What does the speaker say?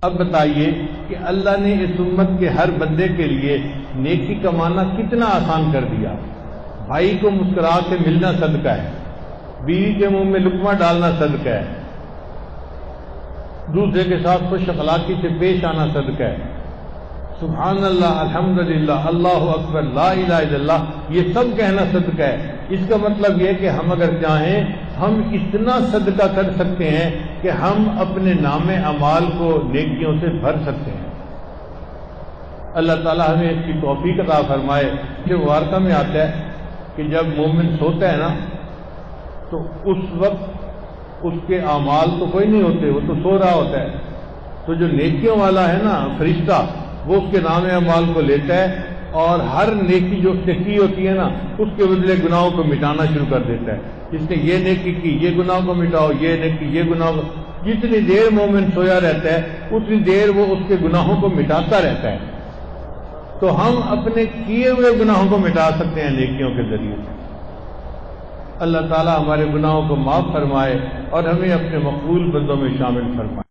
اب بتائیے کہ اللہ نے اس امت کے ہر بندے کے لیے نیکی کمانا کتنا آسان کر دیا۔ بھائی کو مسکرا کے ملنا صدقہ ہے، بیوی کے منہ میں لقمہ ڈالنا صدقہ ہے، دوسرے کے ساتھ خوش اخلاقی سے پیش آنا صدقہ ہے، سبحان اللہ، الحمدللہ، اللہ اکبر، لا الہ الا اللہ، یہ سب کہنا صدقہ ہے۔ اس کا مطلب یہ کہ ہم اگر چاہیں ہم اتنا صدقہ کر سکتے ہیں کہ ہم اپنے نام اعمال کو نیکیوں سے بھر سکتے ہیں۔ اللہ تعالیٰ ہمیں اس کی توفیق عطا فرمائے۔ جو وارثہ میں آتا ہے کہ جب مومن سوتا ہے نا تو اس وقت اس کے اعمال تو کوئی نہیں ہوتے، وہ تو سو رہا ہوتا ہے، تو جو نیکیوں والا ہے نا فرشتہ، وہ اس کے نام اعمال کو لیتا ہے اور ہر نیکی جو اس نے کی ہوتی ہے نا اس کے بدلے گناہوں کو مٹانا شروع کر دیتا ہے۔ جس نے یہ نیکی کی، یہ گناہ کو مٹاؤ، یہ نیکی، یہ گناہ کو۔ جتنی دیر مومن سویا رہتا ہے اتنی دیر وہ اس کے گناہوں کو مٹاتا رہتا ہے۔ تو ہم اپنے کیے ہوئے گناہوں کو مٹا سکتے ہیں نیکیوں کے ذریعے سے۔ اللہ تعالیٰ ہمارے گناہوں کو معاف فرمائے اور ہمیں اپنے مقبول بندوں میں شامل فرمائے۔